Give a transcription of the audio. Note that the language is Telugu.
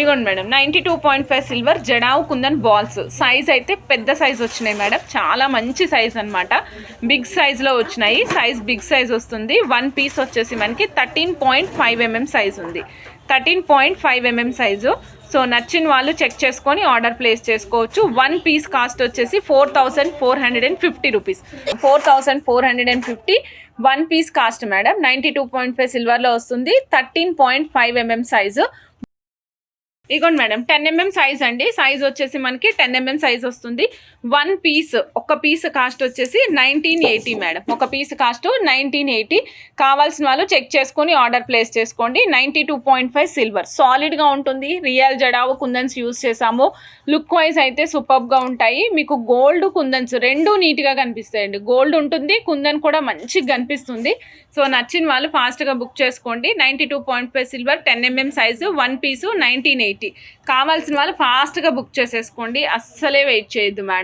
ఇగోండి madam 92.5 silver jadau kundan balls size అయితే పెద్ద సైజ్ వచ్చినాయి మేడం, చాలా మంచి సైజ్ అనమాట. బిగ్ సైజ్లో వచ్చినాయి. సైజ్ బిగ్ సైజ్ వస్తుంది. 1 పీస్ వచ్చేసి మనకి 13.5 mm సైజ్ ఉంది. 13.5 mm సైజు. సో నచ్చిన వాళ్ళు చెక్ చేసుకొని ఆర్డర్ ప్లేస్ చేసుకోవచ్చు. 1 పీస్ కాస్ట్ వచ్చేసి 4450 రూపీస్. 4450 1 piece cost madam. 92.5 సిల్వర్లో వస్తుంది. 13.5 mm సైజు. ఇగోండి మేడం 10 mm సైజ్ అండి. సైజ్ వచ్చేసి మనకి 10 mm సైజ్ వస్తుంది. 1 పీస్ ఒక పీస్ కాస్ట్ వచ్చేసి 1980 మేడం. ఒక పీస్ కాస్ట్ 1980. కావాల్సిన వాళ్ళు చెక్ చేసుకొని ఆర్డర్ ప్లేస్ చేసుకోండి. 92.5 సిల్వర్ సాలిడ్గా ఉంటుంది. రియల్ జడావు కుందన్స్ యూజ్ చేసాము. లుక్ వైజ్ అయితే సూపర్గా ఉంటాయి. మీకు గోల్డ్ కుందన్స్ రెండు నీట్గా కనిపిస్తాయండి. గోల్డ్ ఉంటుంది, కుందన్ కూడా మంచిగా కనిపిస్తుంది. సో నచ్చిన వాళ్ళు ఫాస్ట్గా బుక్ చేసుకోండి. 92.5 సిల్వర్ 10 mm సైజు 1 పీసు 1980. కావాల్సిన వాళ్ళు ఫాస్ట్గా బుక్ చేసేసుకోండి. అస్సలే వెయిట్ చేయొద్దు మేడం.